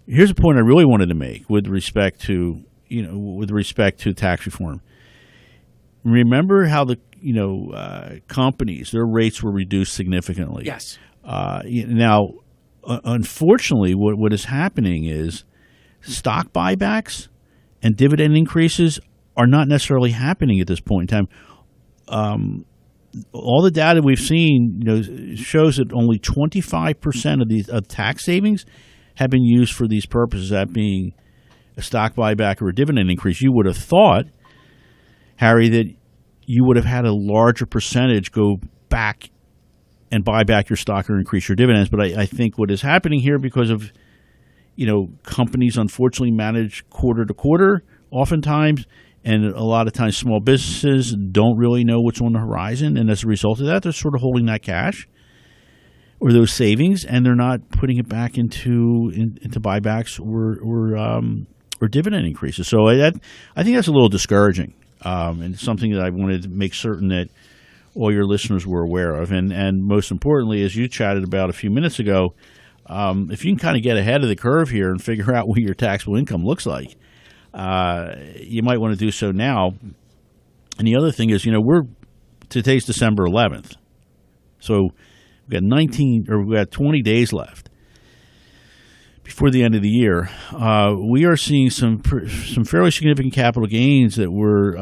P: here's a point I really wanted to make with respect to tax reform. Remember how the companies, their rates were reduced significantly.
N: Yes.
P: Now, unfortunately, what is happening is stock buybacks and dividend increases are not necessarily happening at this point in time. All the data we've seen shows that only 25% of these tax savings have been used for these purposes, that being a stock buyback or a dividend increase. You would have thought, Harry, that you would have had a larger percentage go back and buy back your stock or increase your dividends. But I think what is happening here, because of companies unfortunately manage quarter to quarter oftentimes, and a lot of times small businesses don't really know what's on the horizon, and as a result of that, they're sort of holding that cash or those savings, and they're not putting it back into buybacks or dividend increases. So I think that's a little discouraging, and something that I wanted to make certain that all your listeners were aware of. And most importantly, as you chatted about a few minutes ago, if you can kind of get ahead of the curve here and figure out what your taxable income looks like, you might want to do so now. And the other thing is, today's December 11th, so we've got 20 days left before the end of the year. We are seeing some fairly significant capital gains that were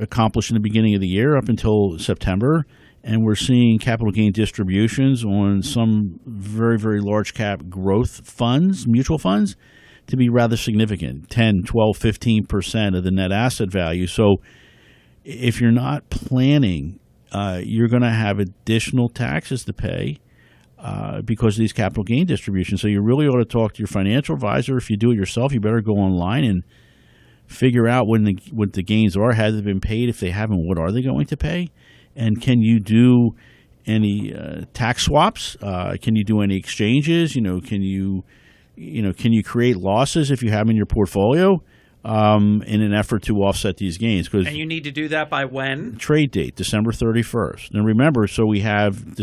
P: accomplished in the beginning of the year up until September, and we're seeing capital gain distributions on some very, very large cap growth funds, mutual funds, to be rather significant, 10, 12, 15% of the net asset value. So if you're not planning, you're going to have additional taxes to pay because of these capital gain distributions. So you really ought to talk to your financial advisor. If you do it yourself, you better go online and figure out what the gains are. Have they been paid? If they haven't, what are they going to pay? And can you do any tax swaps? Can you do any exchanges? Can you create losses if you have them in your portfolio in an effort to offset these gains?
N: And you need to do that by when?
P: Trade date, December 31st. And remember, so we have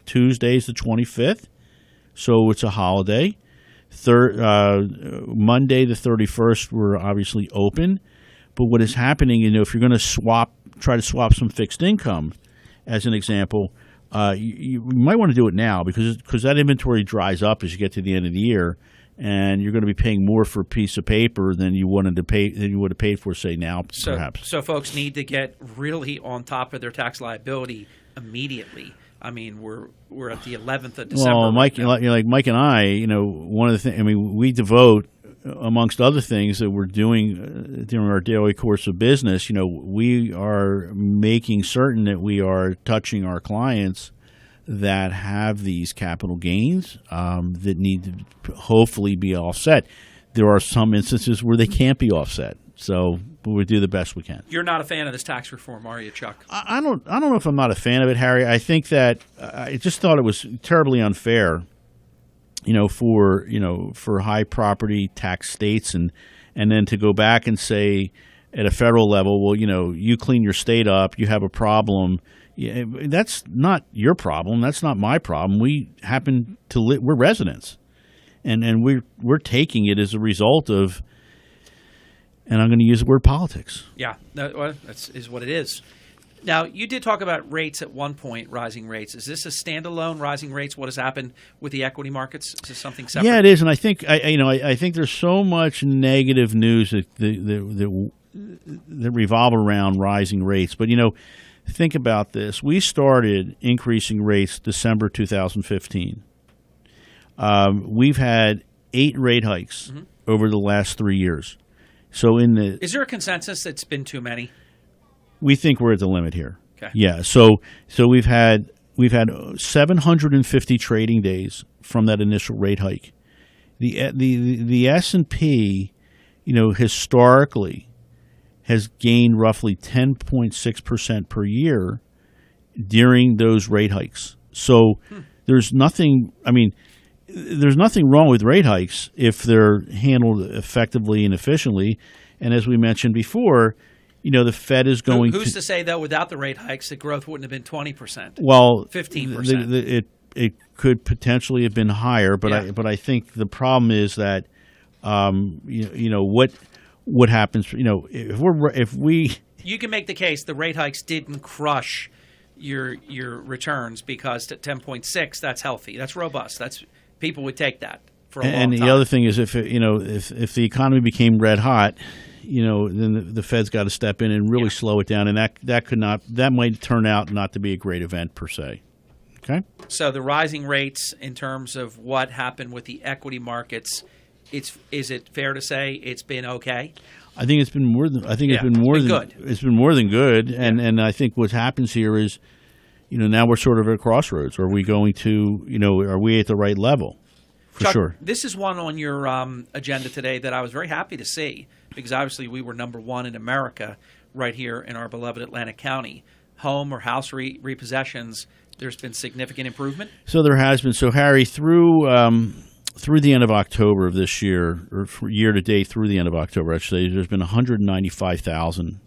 P: Tuesday's the 25th, so it's a holiday. Monday the 31st, we're obviously open. But what is happening, if you're going to try to swap some fixed income, as an example, you might want to do it now because that inventory dries up as you get to the end of the year, and you're going to be paying more for a piece of paper than you would have paid for, say, now, perhaps.
N: So folks need to get really on top of their tax liability immediately. I mean, we're at the 11th of December.
P: Well, Mike, like Mike and I, one of the things. I mean, we devote, amongst other things that we're doing during our daily course of business. We are making certain that we are touching our clients that have these capital gains that need to hopefully be offset. There are some instances where they can't be offset, so we do the best we can.
N: You're not a fan of this tax reform, are you, Chuck?
P: I don't know if I'm not a fan of it, Harry. I think that I just thought it was terribly unfair, for high property tax states, and then to go back and say at a federal level, well, you clean your state up, you have a problem. Yeah, that's not your problem. That's not my problem. We happen to live. We're residents, and we're taking it as a result of. And I'm going to use the word politics.
N: Yeah, that is what it is. Now, you did talk about rates at one point, rising rates. Is this a standalone rising rates? What has happened with the equity markets? Is this something separate?
P: Yeah, it is, and I think I think there's so much negative news that revolve around rising rates. But think about this. We started increasing rates December 2015. We've had 8 rate hikes over the last 3 years. So
N: is there a consensus that's been too many?
P: We think we're at the limit here.
N: Okay.
P: Yeah. So we've had 750 trading days from that initial rate hike. The S&P, historically has gained roughly 10.6% per year during those rate hikes. So there's nothing. I mean, there's nothing wrong with rate hikes if they're handled effectively and efficiently. And as we mentioned before, the Fed is going.
N: Who's to say though, without the rate hikes, the growth wouldn't have been 20%?
P: Well,
N: 15%.
P: It could potentially have been higher, but I think the problem is that what happens. If we
N: you can make the case the rate hikes didn't crush your returns because at 10.6 that's healthy, that's robust, people would take that for a long time.
P: And the other thing is if the economy became red hot, then the Fed's got to step in and really slow it down, and that might turn out not to be a great event per se. Okay.
N: So the rising rates in terms of what happened with the equity markets, is it fair to say it's been okay?
P: I think it's been more than. I think
N: it's
P: been more than
N: good.
P: It's been more than good, and I think what happens here is, now we're sort of at a crossroads. Are we going to, are we at the right level? For
N: Chuck,
P: sure.
N: This is one on your agenda today that I was very happy to see because obviously we were number one in America right here in our beloved Atlantic County. Home or house repossessions, there's been significant improvement.
P: So there has been. So Harry, through the end of October of this year, or year to date through the end of October, actually, there's been 195,000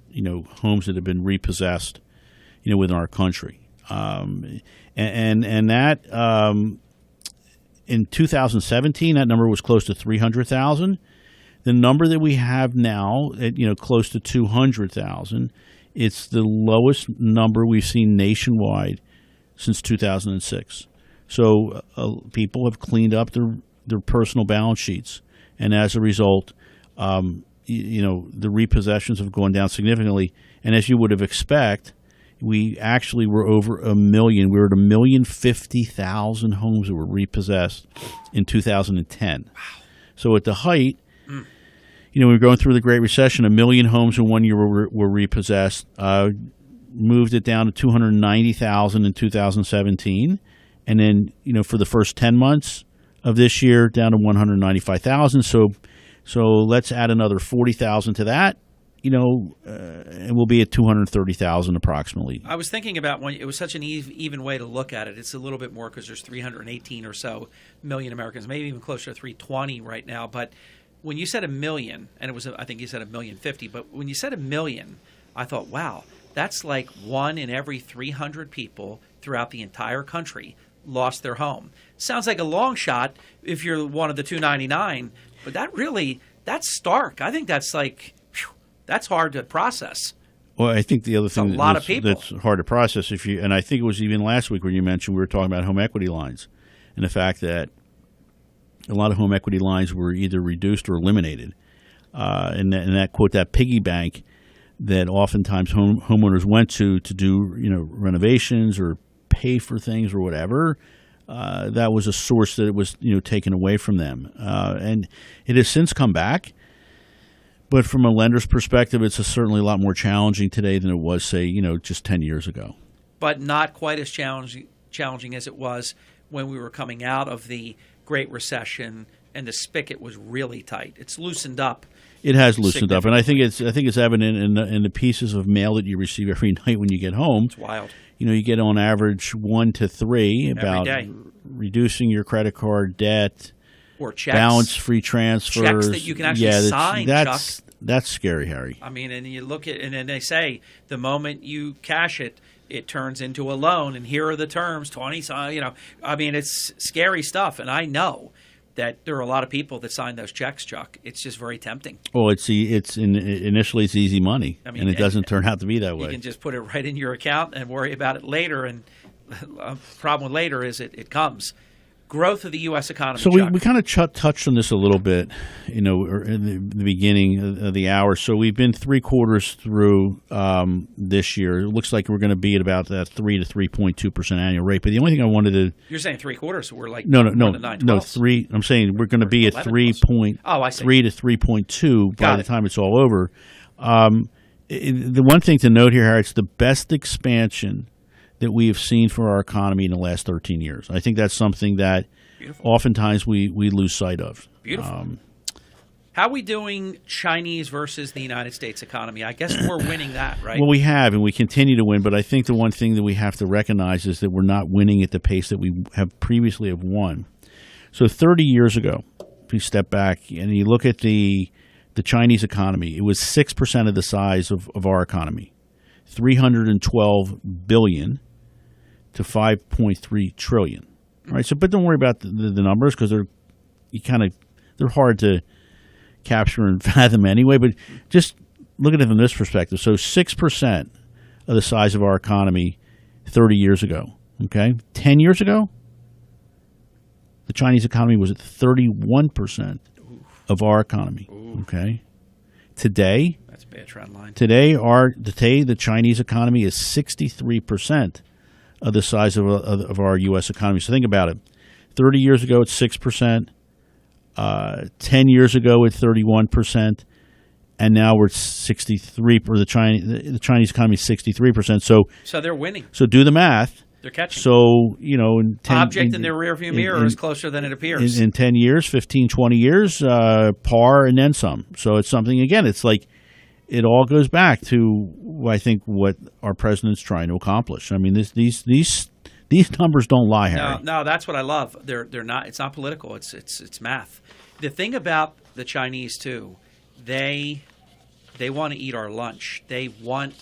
P: homes that have been repossessed, within our country, and that in 2017 that number was close to 300,000. The number that we have now, at close to 200,000, it's the lowest number we've seen nationwide since 2006. So people have cleaned up their personal balance sheets, and as a result, the repossessions have gone down significantly. And as you would have expected, we actually were over 1 million. We were at 1,050,000 homes that were repossessed in 2010. Wow! So at the height, we were going through the Great Recession. 1 million homes in 1 year were repossessed. Moved it down to 290,000 in 2017, and then for the first 10 months of this year, down to 195,000. So let's add another 40,000 to that, and we'll be at 230,000 approximately.
N: I was thinking about when it was such an even way to look at it. It's a little bit more because there's 318 or so million Americans, maybe even closer to 320 right now. But when you said 1 million, and it was, I think you said 1,050,000, but when you said 1 million, I thought, wow, that's like 1 in every 300 people throughout the entire country lost their home. Sounds like a long shot if you're one of the 299, but that's stark. I think that's like That's hard to process.
P: Well, I think the other thing
N: a lot of people.
P: that's hard to process, and I think it was even last week when you mentioned we were talking about home equity lines and the fact that a lot of home equity lines were either reduced or eliminated. And that quote, that piggy bank that oftentimes homeowners went to do renovations or pay for things or whatever, that was a source that it was taken away from them. And it has since come back. But from a lender's perspective, it's certainly a lot more challenging today than it was, say, just 10 years ago.
N: But not quite as challenging as it was when we were coming out of the Great Recession and the spigot was really tight. It's loosened up.
P: It has loosened up, and I think it's evident in the pieces of mail that you receive every night when you get home.
N: It's wild.
P: You get on average 1 to 3 about
N: every day.
P: Reducing your credit card debt,
N: or checks,
P: balance-free transfers.
N: Checks that you can actually sign, Chuck.
P: That's scary, Harry.
N: I mean, and you look at, and then they say the moment you cash it, it turns into a loan, and here are the terms, 20. I mean, it's scary stuff, and I know that there are a lot of people that sign those checks, Chuck. It's just very tempting.
P: Well, initially it's easy money, and it doesn't turn out to be that way.
N: You can just put it right in your account and worry about it later, and the problem with later is it comes. Growth of the U.S. economy.
P: So we kind of touched on this a little bit, in the beginning of the hour. So we've been 3 quarters through this year. It looks like we're going to be at about that 3 to 3.2% annual rate. But the only thing I wanted to
N: you're saying 3 quarters, so we're like
P: no
N: 3.
P: I'm saying we're going to be at 3 to 3.2 by the time it's all over. The one thing to note here, Harry, it's the best expansion that we have seen for our economy in the last 13 years. I think that's something that oftentimes we lose sight of.
N: Beautiful. How are we doing Chinese versus the United States economy? I guess we're winning that, right?
P: Well, we have, and we continue to win, but I think the one thing that we have to recognize is that we're not winning at the pace that we have previously have won. So 30 years ago, if you step back and you look at the Chinese economy, it was 6% of the size of our economy, $312 billion to $5.3 trillion. Right. So, but don't worry about the numbers because they're hard to capture and fathom anyway. But just look at it from this perspective. So, 6% of the size of our economy 30 years ago. Okay, 10 years ago, the Chinese economy was at 31% of our economy. Okay, today
N: that's a bad trend line.
P: Today the Chinese economy is 63% of the size of our U.S. economy. So think about it. 30 years ago, it's 6%. 10 years ago, it's 31%. And now we're at 63. For the Chinese economy is 63%. So
N: they're winning.
P: So do the math.
N: They're catching.
P: So, in 10
N: object in their rearview mirror is closer than it appears.
P: In 10 years, 15, 20 years, par and then some. So it's something, again, it's like it all goes back to, I think, what our president's trying to accomplish. I mean, these numbers don't lie, Harry.
N: No, that's what I love. They're not. It's not political. It's math. The thing about the Chinese too, they want to eat our lunch. They want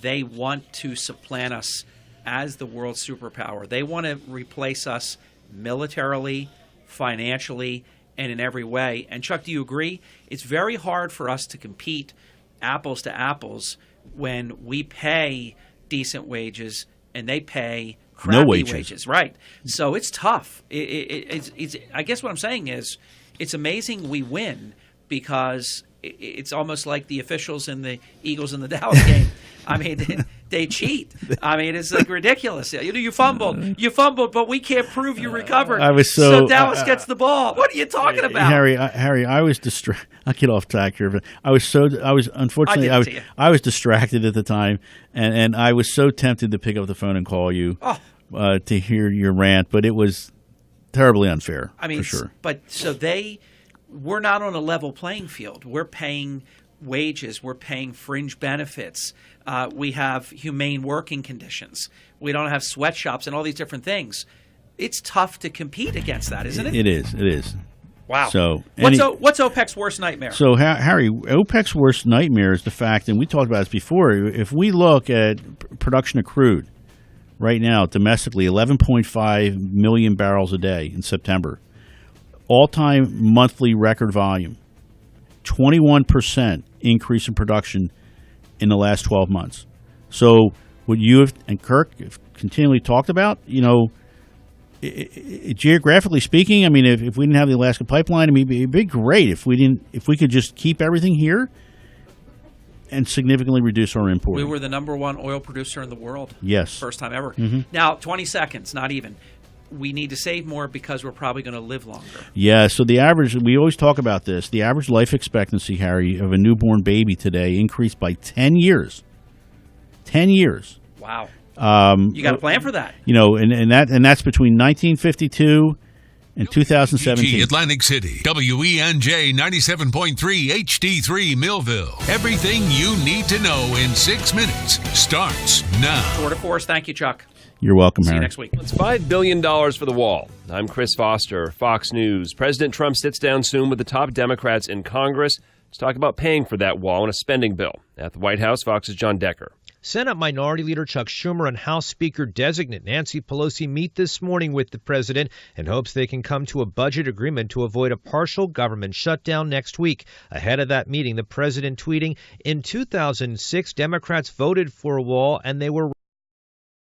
N: to supplant us as the world superpower. They want to replace us militarily, financially, and in every way. And Chuck, do you agree? It's very hard for us to compete apples to apples when we pay decent wages and they pay crappy wages. Right. So it's tough. It's I guess what I'm saying is it's amazing we win because it's almost like the officials in the Eagles and the Dallas game. I mean, they cheat. I mean, it's like ridiculous. You fumbled, but we can't prove you recovered. So Dallas gets the ball. What are you talking about?
P: Harry, I was distracted. I'll get off track here, but I was distracted at the time, and I was so tempted to pick up the phone and call you to hear your rant, but it was terribly unfair.
N: I mean,
P: for sure.
N: But we're not on a level playing field. We're paying wages. We're paying fringe benefits. We have humane working conditions. We don't have sweatshops and all these different things. It's tough to compete against that, isn't it?
P: It is.
N: Wow.
P: So
N: what's OPEC's worst nightmare?
P: So, Harry, OPEC's worst nightmare is the fact, and we talked about this before, if we look at production of crude right now domestically, 11.5 million barrels a day in September. All-time monthly record volume, 21% increase in production in the last 12 months. So what you and Kirk have continually talked about, geographically speaking, I mean, if we didn't have the Alaska pipeline, I mean, it'd be great if we could just keep everything here and significantly reduce our import.
N: We were the number one oil producer in the world.
P: Yes.
N: First time ever.
P: Mm-hmm.
N: Now, 20 seconds, not even. We need to save more because we're probably going to live longer.
P: Yeah, so the average, we always talk about this, the average life expectancy, Harry, of a newborn baby today increased by 10 years. 10 years.
N: Wow. You got to plan for that.
P: And that's between 1952 and 2017.
A: Atlantic City, WENJ 97.3 HD3 Millville. Everything you need to know in 6 minutes starts now.
N: Tour de force. Thank you, Chuck.
P: You're welcome,
N: See
P: Harry.
N: you next week.
I: It's $5 billion for the wall. I'm Chris Foster, Fox News. President Trump sits down soon with the top Democrats in Congress to talk about paying for that wall in a spending bill. At the White House, Fox's John Decker.
J: Senate Minority Leader Chuck Schumer and House Speaker-designate Nancy Pelosi meet this morning with the president in hopes they can come to a budget agreement to avoid a partial government shutdown next week. Ahead of that meeting, the president tweeting, "In 2006, Democrats voted for a wall and they were